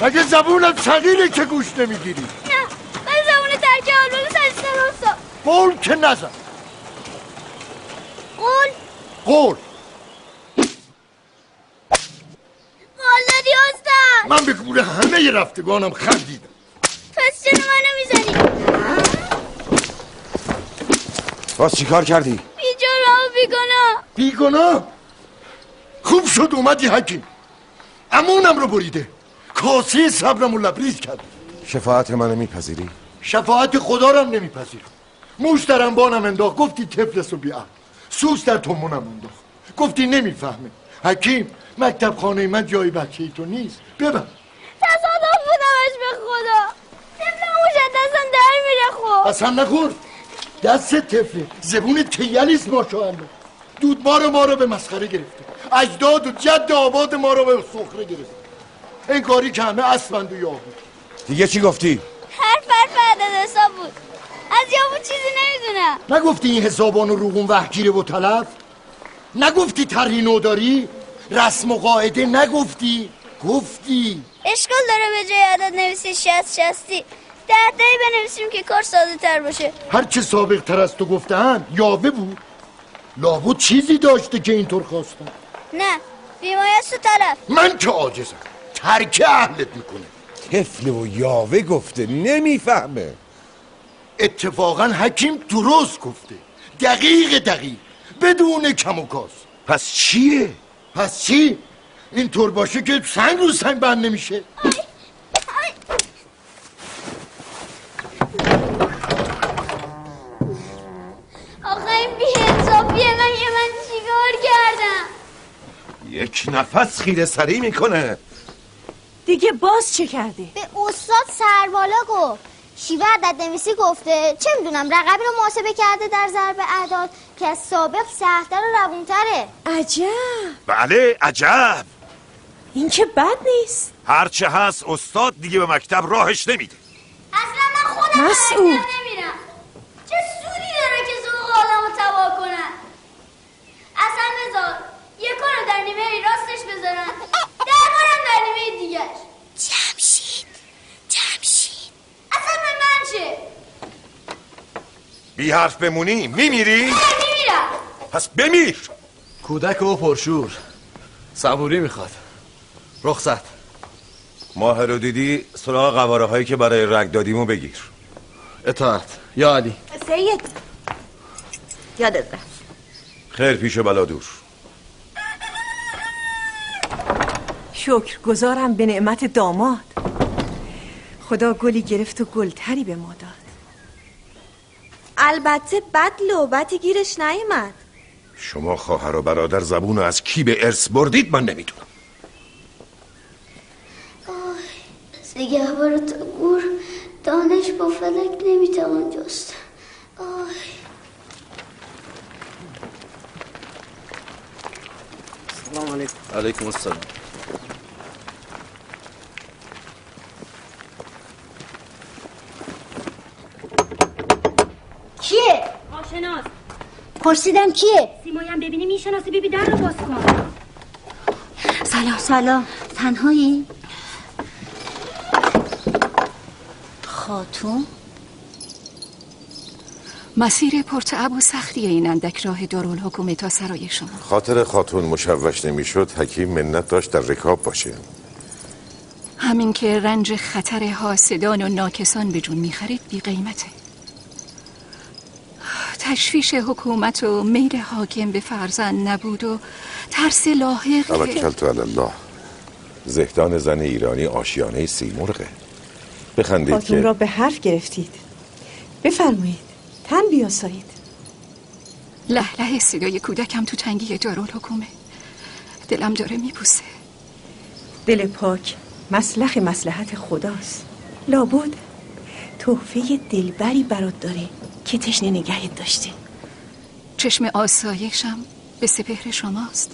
مگه زبونت صغیره که گوش نمیگیری؟ نه من زبون ترکیه آلبانو سرستان استاد. قول که نزن. قول؟ قول دادی استاد. من به گول همه رفتگانم خندیدم. پس چرا منو میزنی؟ باز چی کار کردی؟ بیجرم و بیگناه. بیگناه؟ خوب شد اومدی حکیم. امونم رو بریده، کاسه صبرم رو لبریز کرد. شفاعت منو میپذیری؟ شفاعت خدا رو هم نمیپذیرم. موش در انبانم انداخت، گفتی طفلس و بیعقل. سوس در تومونم انداخت، گفتی نمیفهمه. حکیم مکتب خانه من جای بچه تو نیست، ببر. تصادف بودمش به خدا. طفل موش دستم در میره خب. اصلا نخور، دست طفله زبون تیلیست ماشاءالله. دود ما رو به مسخره گرفته، اجداد و جد آباد ما رو به سخره گرفته. انگاری که همه اسفند و یابو. دیگه چی گفتی؟ حرف عدد حساب بود. از یابو چیزی نمیدونم. نگفتی این حسابان و روغون وحگیره و تلف؟ نگفتی طرحی نو داری؟ رسم و قاعده نگفتی؟ گفتی اشکال داره به جای عدد نویسی 60 60 10 بنویسیم که کار ساده تر باشه. هر چه سابق تر از تو گفتن یاوه بود. لابد چیزی داشته که اینطور خواستن. نه بیمایست و طرف. من که عاجزم، ترک اهلت میکنه. طفل و یاوه گفته، نمیفهمه. اتفاقا حکیم درست گفته، دقیق بدون کم و کاس. پس چیه؟ پس چی؟ اینطور باشه که سنگ رو سنگ بند نمیشه. آخه این بی‌حسابیه. من چیکار کردم؟ یک نفس خیره سری میکنه. دیگه باز چه کردی؟ به استاد سربالا گفت. شیوه عدد نویسی گفته. چه میدونم رقمی رو محاسبه کرده در ضرب اعداد که از سابق سخت‌تر و روون‌تره. عجب. بله عجب. این که بد نیست. هرچه هست استاد دیگه به مکتب راهش نمیده. اصلا من خودم مسعود نمیرم. چه سودی داره که ذوق آدمو تباه کنن؟ اصلا نذار یه کارو در نیمه راستش بذارن، دربارم در نیمه دیگرش. جمشید اصلا به من چه؟ بی حرف بمونی میمیری؟ میمیرم. پس بمیر. کودک و پرشور صبوری میخواد. رخصت. ماه رو دیدی سراغ قواره هایی که برای رگ دادیمو بگیر. اطاعت یا علی. سید یادت رفت. خیر پیش و بلا دور. شکر گزارم به نعمت داماد. خدا گلی گرفت و گلتری به ما داد. البته بد لعبتی گیرش نیامد. شما خواهر و برادر زبونو از کی به ارث بردید من نمیدونم. نگهبار تا گور دانش با فلک نمیتوان جست. سلام علیکم. علیکم السلام. کیه؟ آشناس. پرسیدم کیه؟ سیمایم ببینی میشناسی. بیبی در رو باز کن. سلام تنهایی؟ خاتون؟ مسیر پرتعب و سختیه این اندک راه دارالحکومه تا سرای شما. خاطر خاتون مشوش نمیشد حکیم منت داشت در رکاب باشه. همین که رنج خطر حاسدان و ناکسان به جون میخرید بی قیمته. تشویش حکومت و میل حاکم به فرزند نبود و ترس لاحق. توکلت علی الله. زهدان زن ایرانی آشیانه سیمرغه. بخندید خاتون که را به حرف گرفتید. بفرمایید تن بیاسایید. لهله صدای کودکم تو تنگی دارالحکومه. دلم داره میبوسه. دل پاک مسلخ مصلحت خداست. لابد تحفه دلبری برات داره که تشنه نگهت داشته. چشم آسایشم به سپهر شماست.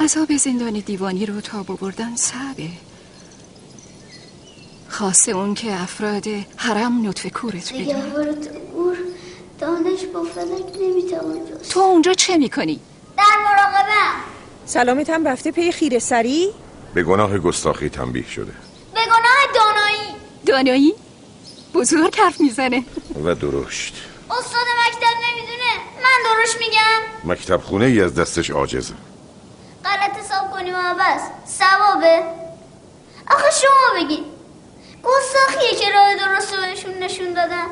عذاب زندان دیوانی رو تا بردن صعبه. خاصه اون که افراد حرم نطفه کورت بدون. نگهبار تا گور دانش با فلک نمیتوان جست. تو اونجا چه میکنی؟ در مراقبم. سلامت هم رفته پی خیره سری؟ به گناه گستاخی تنبیه شده. دانایی؟ بزرگ حرف میزنه. و درشت. استاد مکتب نمیدونه من درست میگم؟ مکتب خونه ای از دستش عاجزه. غلط حساب کنیم بس ثوابه. آخه شما بگید گستاخیه که راه درست رو بهشون نشون دادم.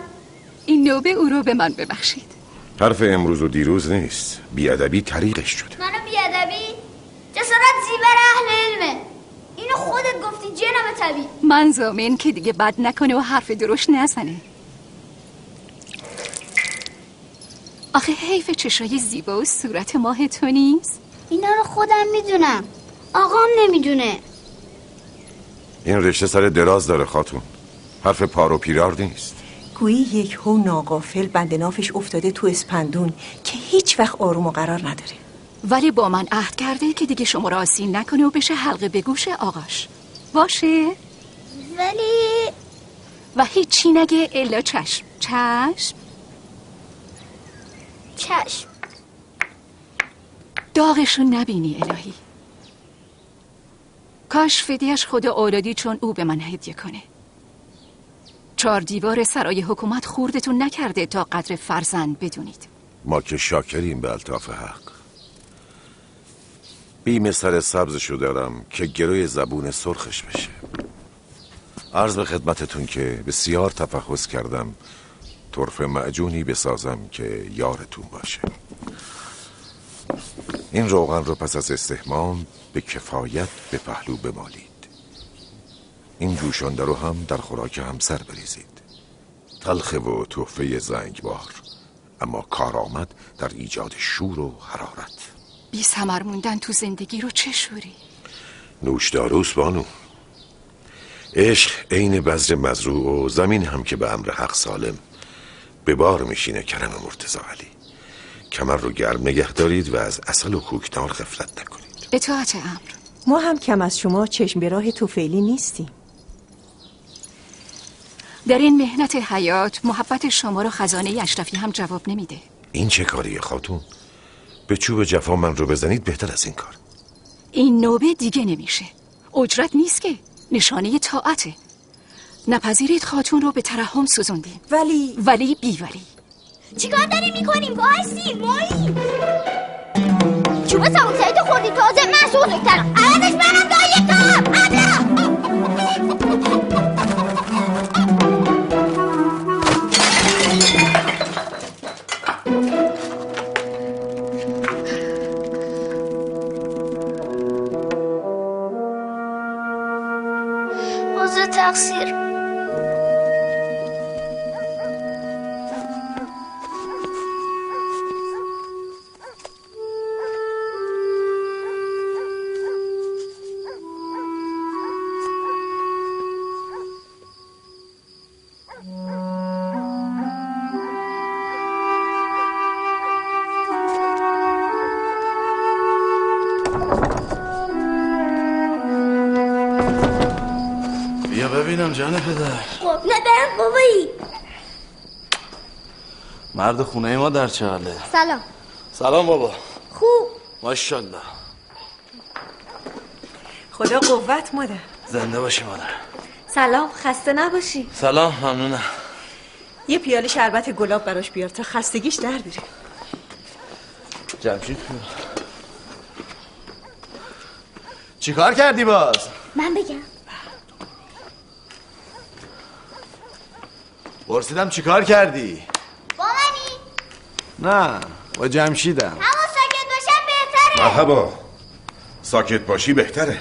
این نوبه او رو به من ببخشید. حرف امروز و دیروز نیست، بیادبی طریقش شده. منو بیادبی؟ جسارت زیور اهل علمه. اینو خودت گفتی جناب طبیب. من ضامن که دیگه بد نکنه و حرف درشت نزنه. آخه حیف چشای زیبا و صورت ماه تو نیست؟ اینا رو خودم میدونم، آقام نمیدونه. این رشته سر دراز داره خاتون، حرف پار و پیرار نیست. گویی یک هو ناغافل بند نافش افتاده تو اسپندون که هیچ وقت آروم و قرار نداره. ولی با من عهد کرده که دیگه شما را آسین نکنه و بشه حلقه به گوش آقاش. باشه؟ ولی و هیچی نگه الا چشم. چشم؟ چشم. داغشون نبینی الهی. کاش فدیش خود اولادی چون او به من هدیه کنه. 4 دیوار سرای حکومت خوردتون نکرده تا قدر فرزند بدونید. ما که شاکریم به الطاف حق. بیم سر سبزشو دارم که گروی زبون سرخش بشه. عرض به خدمتتون که بسیار تفحص کردم طرف معجونی بسازم که یارتون باشه. این روغن رو پس از استحمام به کفایت به پهلو بمالید. این جوشانده رو هم در خوراک همسر بریزید. تلخه و تحفه زنگبار، اما کارآمد در ایجاد شور و حرارت. بی ثمر موندن تو زندگی رو چه شوری؟ نوشداروست بانو. عشق عین بذر مزروع و زمین هم که به امر حق سالم به بار میشینه. کرم مرتضی علی، کمر رو گرم نگه دارید و از عسل و کوکتار غفلت نکنید. اطاعت امر. ما هم کم از شما چشم به راه توفیلی نیستیم. در این مهنت حیات محبت شما رو خزانه اشرفی هم جواب نمیده. این چه کاریه خاتون؟ به چوب جفا من رو بزنید بهتر از این کار. این نوبه دیگه نمیشه. اجرت نیست که، نشانه طاعته. نپذیرید خاتون رو به ترحم سوزوندیم. ولی بی ولی. چیکار داری میکنیم؟ وایسی مایی چوب سموسایی خوردی تازه من سوزکترم. عوضش منم دایتم. ابلا عذر تقصیر. ببینم جان پدر. خب ندارم بابایی. مرد خونه ما در چه حاله؟ سلام. سلام بابا. خوب. ماشاءالله. خدا قوت مادر. زنده باشی مادر. سلام، خسته نباشی. سلام، ممنونم. یه پیاله شربت گلاب براش بیار تا خستگیش در بیره. جمشید چی کار کردی باز؟ من بگم. پرسیدم چی کار کردی؟ با منی؟ نه، با جمشیدم. همون ساکت باشم بهتره. مرحبا. ساکت باشی بهتره.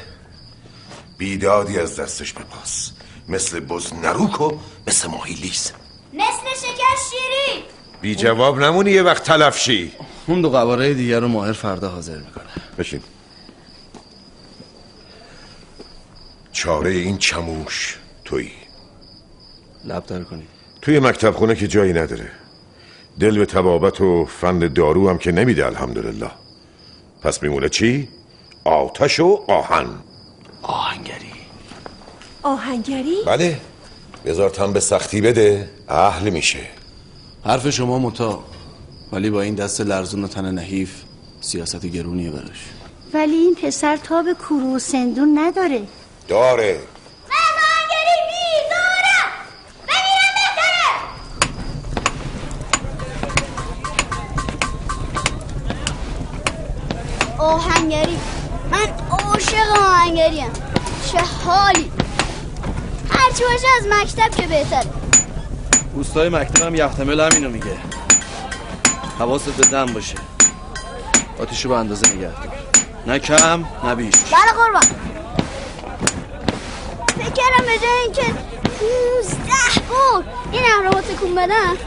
بیدادی از دستش بپاس. مثل بز نروک و مثل ماهی لیز. مثل شکر شیری. بی جواب نمونی یه وقت تلف شی. اون 2 قواره دیگر رو ماهر فردا حاضر میکنه. بشین. چاره این چموش تویی. لب در کنی. توی مکتب خونه که جایی نداره. دل به طبابت و فن دارو هم که نمیده الحمدلله. پس میمونه چی؟ آتش و آهن. آهنگری. آهنگری؟ بله. بذار تن به سختی بده اهل میشه. حرف شما متا، ولی با این دست لرزون و تن نحیف سیاست گرونیه براش. ولی این پسر تاب کورو و سندون نداره. داره. من آهنگری میذارم. آهنگری. من عاشق آهنگریم. چه حالی. هرچی باشه از مکتب که بهتره. دوستای مکتبم یحتمل همینو میگه. حواست به دم باشه. آتیشو به اندازه نگه دار. نه کم نه بیش. بله قربان. فکر کردم به جای اینکه 15 بار این اهرامو تکون بدم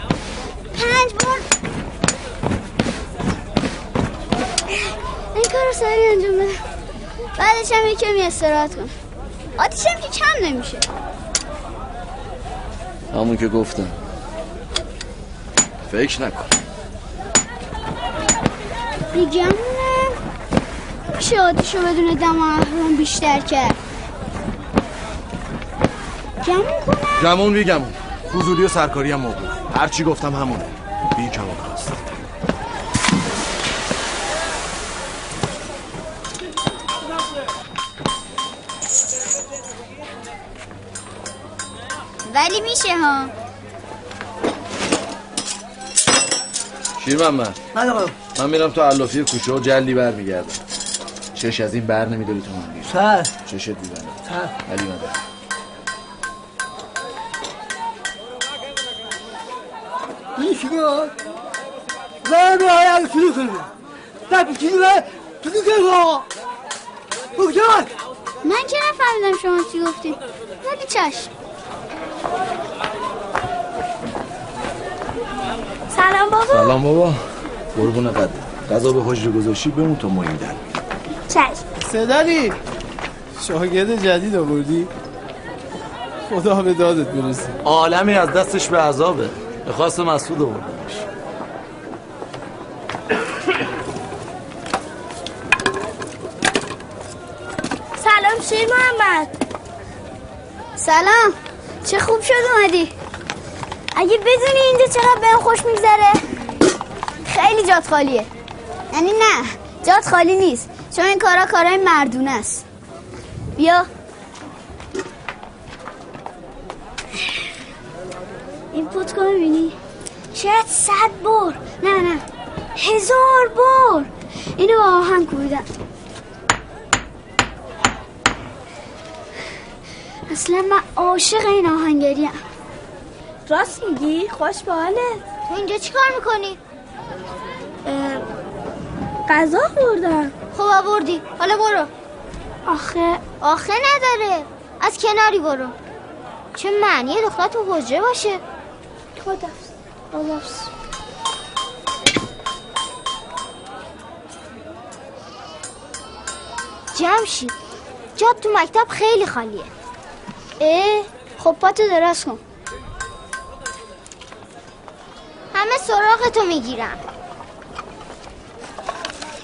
5 بار این کار رو سریع انجام بدم. بعدش هم کمی استراحت کنم. آتیشم که کم نمیشه. همون که گفتم فکر نکن. میگم میشه آتیشو بدون دم اهرام بیشتر کرد. گمون کنم. گمون بی گمون. فضولی و سرکاری هم موقع. هرچی گفتم همونه. بی کم و کاست. ولی میشه ها. شیرمحمد من میرم تو علافی کوچه و جلی بر میگردم. چش از این بر نمیداری تو من سر چشت میبرم ولی من نیشگاه من باید شروع کنم نبیشید من تو کنم بگذار. من که نفهمیدم شما چی گفتید ولی چشم. سلام بابا. سلام بابا. قربون قد غذا به حجره گذاشتی بمون تا ما این در چشم. صدری شاگرد جدید آوردی؟ خدا به دادت برسه. عالمی از دستش به عذابه. به خواست مسعود آوردنش. سلام شیر محمد. سلام. چه خوب شد اومدی. اگه بدونی اینجا چقدر بهم خوش میگذره. خیلی جات خالیه. یعنی نه جات خالی نیست چون این کارهای مردونه است. بیا این پوتکو میبینی؟ شاید 100 بار نه 1000 بار اینو با آهن کوبیدم. اصلا من عاشق این آهنگریم. راست میگی؟ خوش به حالت. تو اینجا چی کار میکنی؟ غذا خوردم. خب آوردی حالا برو. آخه نداره. از کناری برو. چه معنی دختر تو حجره باشه. خداحافظ. جمشید جات تو مکتب خیلی خالیه. خب پاتو دراز کن. همه سراغتو میگیرم.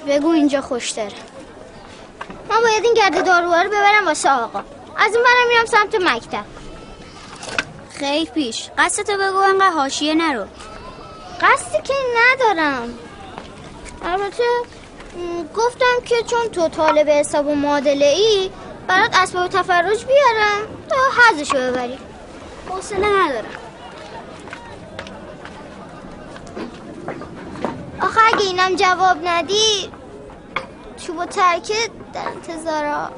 بگو اینجا خوشتره. من باید این گرد داروها رو ببرم واسه آقا. از این برم میرم سمت مکتب. خیلی پیش قصدتو بگو انقدر حاشیه نرو. قصدی که ندارم. البته گفتم که چون تو طالب حساب و معادله ای برات اسباب تفرج بیارم تا حظشو ببری. حوصله ندارم. آخه اگه اینم جواب ندی چوب و ترکه در انتظارا.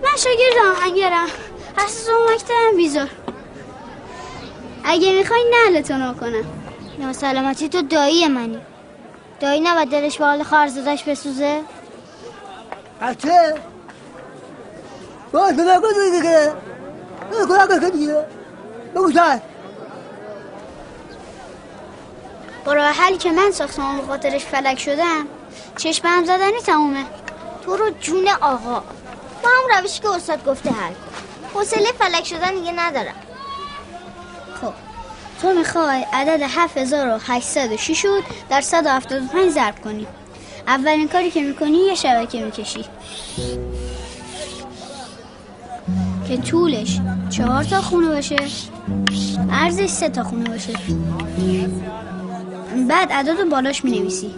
من شاگرد آهنگرم. اساس اون مکتبم بیزار. اگه میخوای نهلتون کنم. یا سلامتی تو دایی منی. دایی نباید دلش به حال خواهرزادش بسوزه. حتی باید نگاه دیگه نگاه دیگه بگو شاید با راه حلی که من ساختم و خاطرش فلک شدم چشم هم زدنی تمومه. تو رو جون آقا با هم روشی که استاد گفته حل کن. حوصله فلک شدن دیگه ندارم. خب تو میخوای عدد 7806 رو در 175 ضرب کنی. اولین کاری که میکنی یه شبکه میکشی که طولش 4 تا خونه باشه عرضش 3 تا خونه باشه. بعد عدد رو بالاش مینویسی.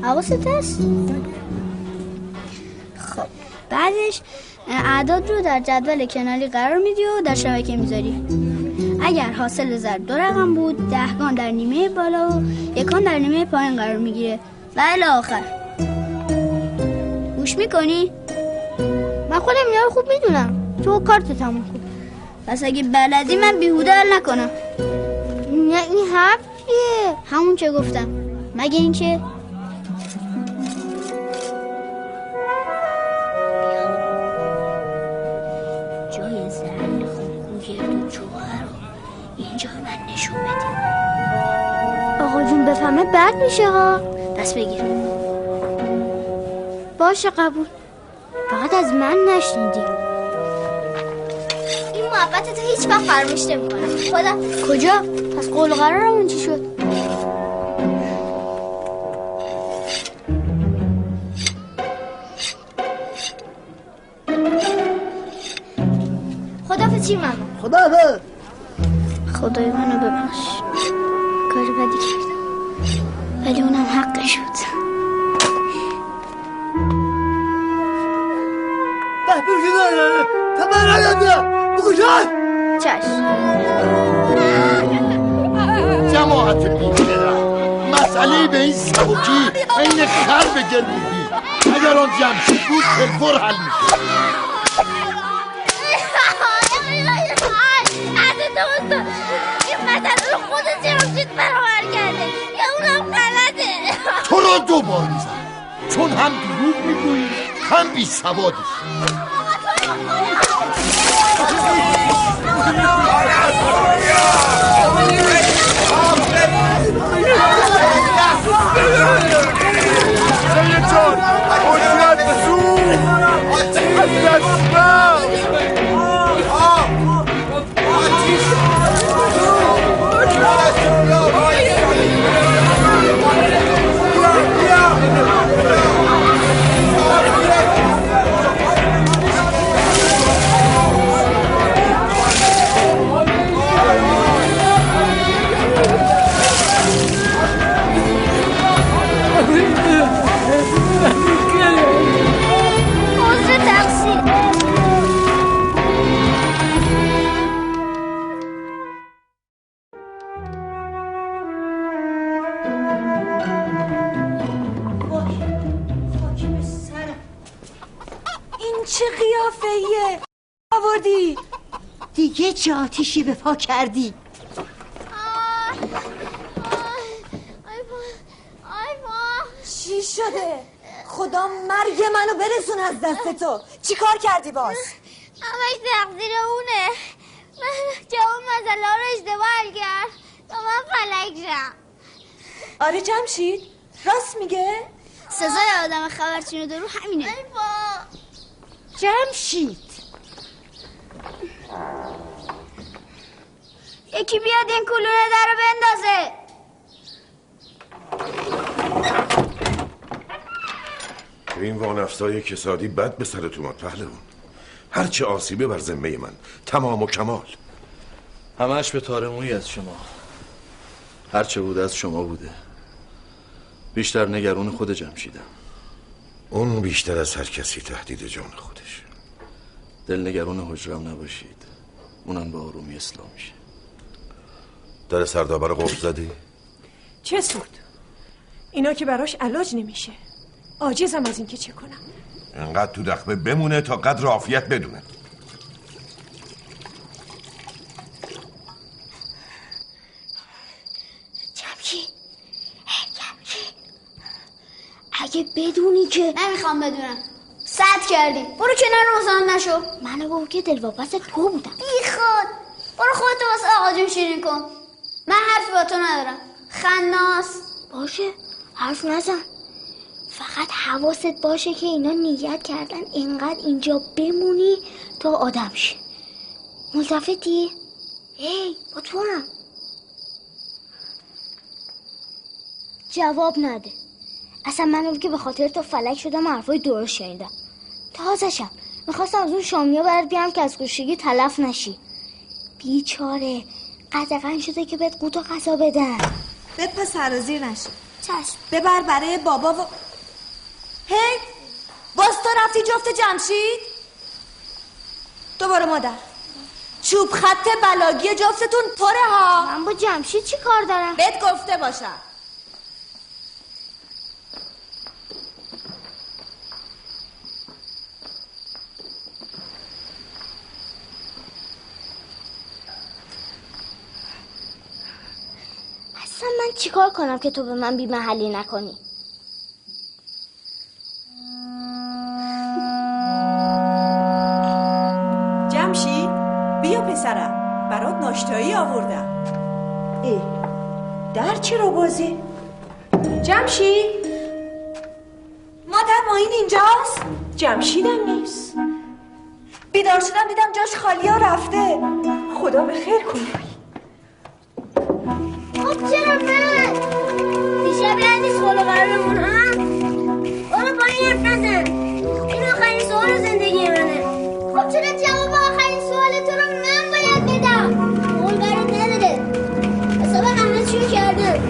حواست هست؟ خب بعدش اعداد رو در جدول کناری قرار میدی و در شبکه میذاری. اگر حاصل ضرب 2 رقم بود 10 گان در نیمه بالا و 1 گان در نیمه پایین قرار میگیره و الی آخر. گوش میکنی؟ من خودم اینا رو خوب میدونم. تو کارت تموم کن. پس اگه بلدی من بیهوده حل نکنم. نه این حرف چیه؟ همون چه گفتم. مگه اینکه جای زرن خوب گرد و جوهر رو اینجا من نشون بدیم. آقا جون بفهمه بد میشه ها. دست بگیر. باشه قبول. فقط از من نشنیدی. این محبت تو هیچ وقت فراموش نمی‌کنم. خدا کجا؟ پس قول قرارمون چی شد؟ خداحافظ چی من؟ خداحافظ. خدای منو ببخش. کار بدی کردم. ولی اونم حقش بود. جماعت بی‌درد مسئله به این سبکی این خر به گلبودی. اگر آن جمشید بود تلفر حل میشه. این مسئله رو خود جمشید برابر کرده یا اونم غلطه. تو را 2 بار میزن چون هم دروغ میگویی هم بی سوادی. چه قیافه‌ایه آوردی؟ دیگه چه آتیشی به پا کردی؟ چی شده؟ خدا مرگ منو برسون از دست تو. چی کار کردی باز؟ همش تقدیر اونه. من جواب مسئله رو اشتباه حل کرد تا من فلک شم. آره جمشید راست میگه؟ سزای آدم خبرچین درو همینه. جمشید یکی بیاد این کلونه در رو بندازه. این وانفسای کسادی بد به سرت اومد پهلوان. هرچه آسیبه بر ذمه من تمام و کمال. همش به تارمویی از شما. هرچه بوده از شما بوده. بیشتر نگران خود جمشیدم. اون بیشتر از هر کسی تهدید جان خودش. دلنگران حجرم نباشید. اونم به آرومی اصلاح میشه. در سردابر قفل زدی؟ چه سود؟ اینا که براش علاج نمیشه. عاجزم از این که چه کنم. انقدر تو دخمه بمونه تا قدر عافیت بدونه. جمشید اگه بدونی که نمیخوام بدونم صد کردی برو کنار روزان نشو. منو بابا که دلواپس تو بودم. بی خود برو خودتو واسه آقا جون شیرین کن. من حرف با تو ندارم. خناس باشه حرف نزن. فقط حواست باشه که اینا نیت کردن اینقدر اینجا بمونی تا آدم شی. ملتفتی؟ هی با تو هم جواب نده. اصلا من اون که به خاطر تو فلک شدم حرفای درست شنیدم. تازه‌شم میخواستم از اون شامیا برات بیام که از گوشگی تلف نشی. بیچاره قدغن شده که بهت قوت و غذا بدن. بپا سرازیر نشی. چشم. ببر برای بابا و هی باز تو رفتی جفت جمشید؟ دوباره مادر چوب خط بلاگی جفتتون پره ها. من با جمشید چی کار دارم؟ بهت گفته باشم. اصلا من چیکار کنم که تو به من بی محلی نکنی؟ جمشید بیا پسرم، برات ناشتایی آوردم. در چرا بازی؟ جمشید مادر معین اینجاست؟ جمشیدم نیست. بیدار شدم دیدم جاش خالی ها رفته. خدا به خیر کنه. خب چرا من؟ دیشب یعنی سوال قرارمون هم؟ برو با این حرف نزن. این آخرین سوال زندگی منه. خب چرا جواب آخرین سوال تو رو من باید بدم؟ قول برات نداده. حساب همه چیو کرده.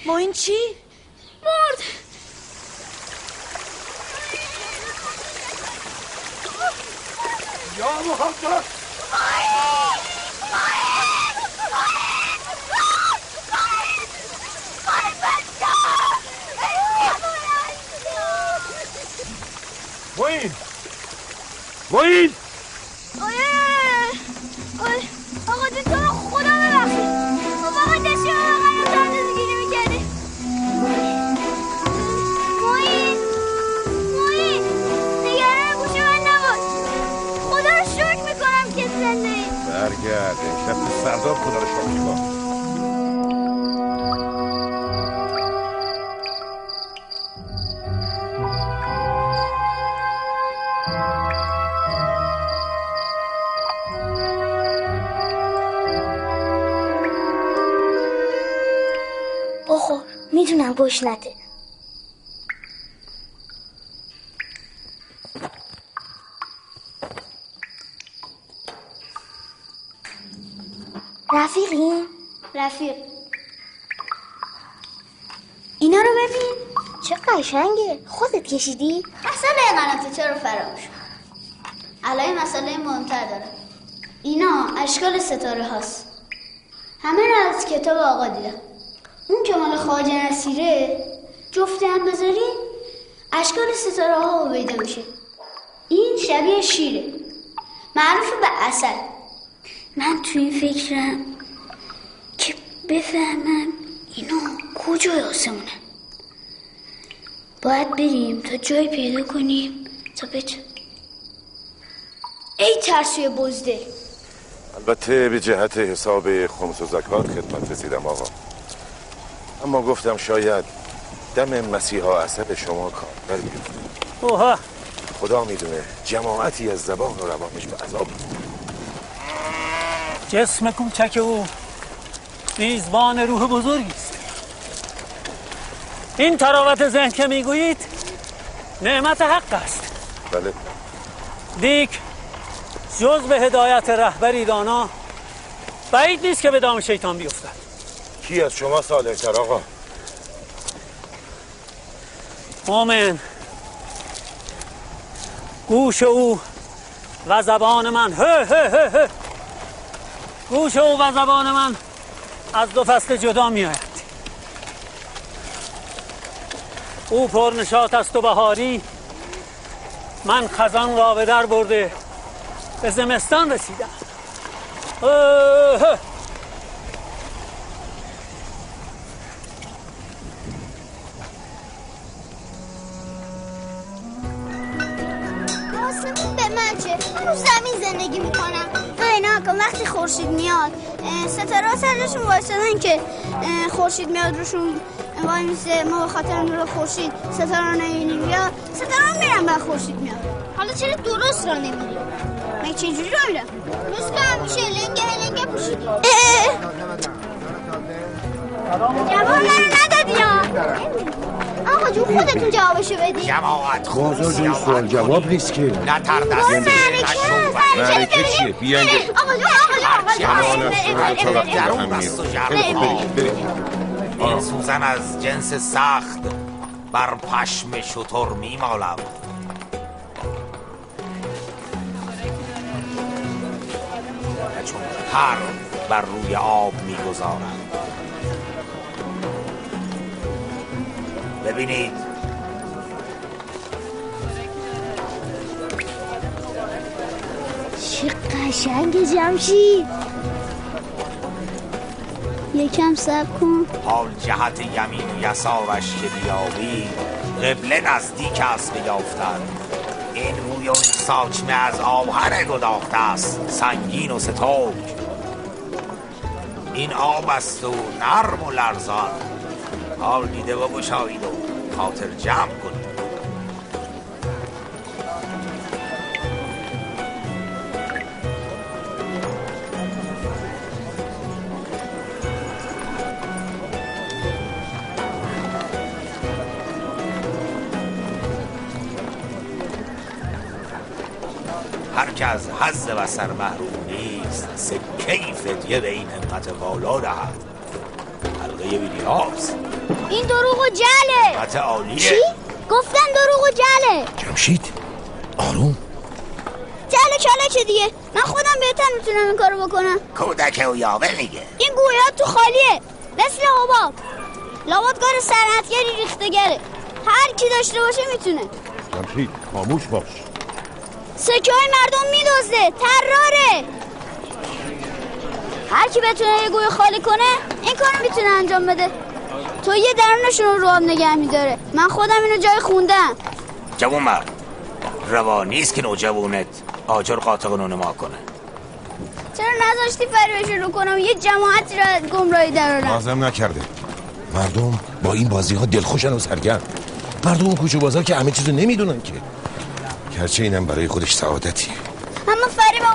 معین چی؟ مرد. یا محمد معین معین آقا جون تو رو خدا ببخشید. خب آقا داشتی آقا رو اندازه‌گیری میکردی. معین نگران گوش من نباش. خدا رو شکر میکنم که زنده ای. برگرد امشب به سرداب خدا رو شکر کن. بخور میدونم گشنته. رفیقیم؟ رفیق. اینا رو ببین چه قشنگه. خودت کشیدی؟ اصلا قناته چرا فراموش کنم. الان مسئله مهمتر دارم. اینا اشکال ستاره هاست. همه رو از کتاب آقا دیدم. اون که مال خواجه نصیره جفته هم بذاری اشکال ستاره ها رو پیدا میشه. این شبیه شیره معروف به عسل. من تو این فکرم که بفهمم اینا کجای آسمونه. باید بریم تا جای پیدا کنیم تا بتونیم. ای ترسوی بزده. البته به جهت حساب خمس و زکات خدمت رسیدم آقا، اما گفتم شاید دم مسیحا عسل شما کامل بیفته. اوها خدا میدونه جماعتی از زبان و روانش به عذاب. جسم کوچک او میزبان روح بزرگی است. این تراوت ذهن که میگویید نعمت حق است. بله. دیک جز به هدایت رهبری دانا بعید نیست که به دام شیطان بیفتد. کی از شما صالح تر آقا؟ مومن، گوش او و زبان من گوش او و زبان من از دو فصل جدا می آید. او پرنشاط است و بهاری، من خزان را به در برده به زمستان رسیدم. آسمون به من چه؟ من رو زمین زندگی میکنم. اینا که وقتی خورشید میاد ستاره سرشون وایسادن که خورشید میاد روشون وای میسه، ما به خاطر نور خورشید ستاره رو نمیبینیم یا ستاره میرن بعد خورشید میاد. حالا چرا درست را نمیریم؟ من چه جوری را میرم؟ درست که همیشه لنگه پوشیدیم. جواب منو ندادی یا؟ آقا جون خودتون جوابشو بدید. جماعت بازار جون سوال جواب نیست که. نتر دست معرکه چیه؟ بیاین آقا جون درون است و این سوزن از جنس سخت بر پشم شتر میمالم. چون پر بر روی آب میگذارم. ببینید چه قشنگ جمشید. یکم صبر کن. حال جهت یمین و یسارش که بیابی قبله نزدیک است بیافتن. این روی و ساچمه از آهن گداخته است، سنگین و ستوک. این آب است و نرم و لرزان. حال دیده و بشایید و خاطر جمع کنید. هر که از حظ بصر محروم نیست سکه‌ای فدیه به این همت والا دهد. حلقه ویلیامز این دروغ و جله. همت عالیه. چی؟ گفتن دروغ و جله. جمشید آروم. جله کله چه دیگه؟ من خودم بهتر میتونم این کارو بکنم. کودک و یاوه میگه این گویات تو خالیه مثل حباب. لابدگار صنعتگری ریختگره. هر کی داشته باشه میتونه. جمشید خاموش باش. سکه های مردم میدوزه. طراره. هر کی بتونه یه گوی خالی کنه این کارو میتونه انجام بده. تو یه درونشون رو آب نگه میداره. من خودم اینو جای خوندم. جوون مرد روا نیست که نوجوانت آجر قاطقانون ما کنه. چرا نذاشتی فریبشون رو کنم یه جماعتی را گمراهی درارم؟ لازم نکرده. مردم با این بازی ها دلخوشن و سرگرم. مردم کوچه بازار که همه چیزو نمیدونن که. گرچه اینم برای خودش سعادتیه. اما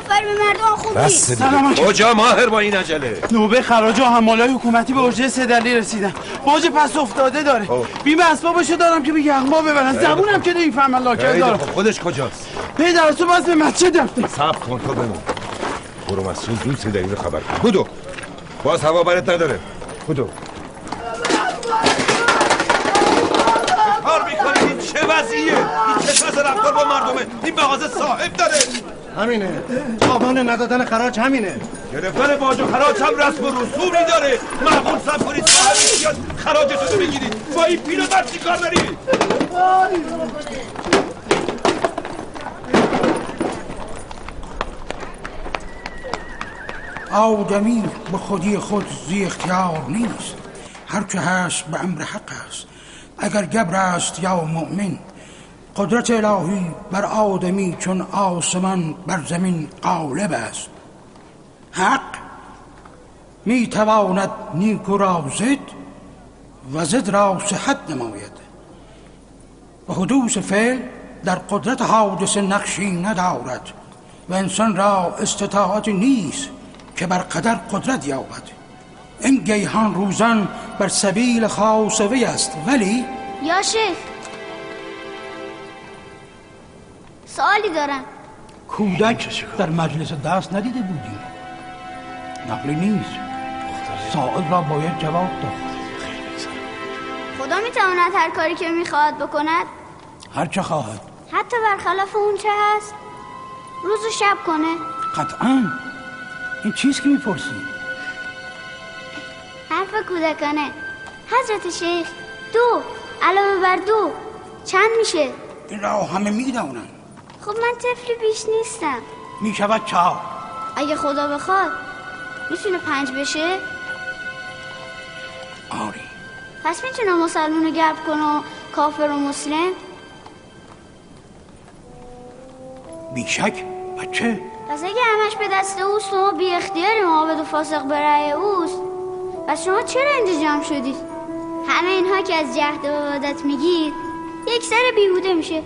فریب مردم خوب نیست. سلام کجا ماهر با این عجله؟ نوبه خراج و حمالای حکومتی به اوج سدلی رسیدن. باج پس افتاده داره. بیم اسبابشو دارم که به یغما ببرن. زبونم که نمیفهمن لاکر دارم. خودش کجاست؟ پدر تو باز به مسجد رفته. صبر کن تو بمون. برو مسئول زود سدلی رو خبر کن. بودو. باز هوا برات نداره. بودو. کار میکنید این چه وضعیه؟ این چه طرز رفتار با مردمه؟ این مغازه صاحب داره. همینه. تاوان ندادن خراج همینه. گرفتن باج و خراج هم رسم و رسومی داره. معقول صبر کنید صاحبش بیاد خراجتون رو بگیرید. با این پیرمرد چی کار دارید؟ آدمی به خودی خود زی اختیار نیست. هر چه هست به امر حق است. اگر گبر است یا مؤمن، قدرت الهی بر آدمی چون آسمان بر زمین غالب است. حق می تواند نیکو را ضد و ضد را صحت نماید. و حدوث فعل در قدرت حادث نقشی ندارد و انسان را استطاعت نیست که بر قدر قدرت یابد. این گیهان روزان بر سبیل خاص وی است، ولی یا شیخ سوالی دارم. کودک در مجلس دست ندیده بودیم. نقلی نیست. سائل را باید جواب داد. خدا میتواند هر کاری که میخواهد بکند؟ هر چه خواهد. حتی برخلاف اون چه هست؟ روز و شب کنه؟ قطعاً. این چیز که میپرسی؟ حرف کودکانه. حضرت شیخ، 2 علاوه بر 2 چند میشه؟ این را همه میدونن. خب من طفلی بیش نیستم. میشود 4. اگه خدا بخواد میتونه 5 بشه؟ آری. پس میتونه مسلمون رو گرب کنه و کافر و مسلم؟ بیشک. بچه پس اگه همش به دست اوست و ما بی اختیاری عابد و فاسق به رأی اوست، پس شما چرا اینجا جمع شدید؟ همه اینها که از جهد و عبادت میگید یک سر بیهوده میشه.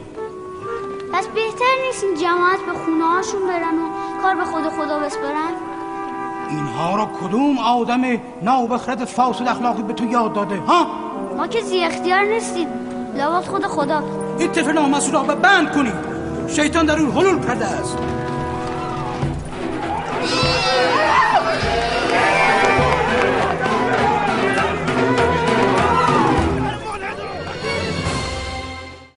پس بهتر نیست این جماعت به خونه هاشون برن و کار به خدا بسپارن؟ اینها را کدوم آدم نابخرد فاسد اخلاقی به تو یاد داده ها؟ ما که زی اختیار نیستیم، لابد خدا. این طفل نامسود را بند کنید. شیطان در اون حلول کرده است.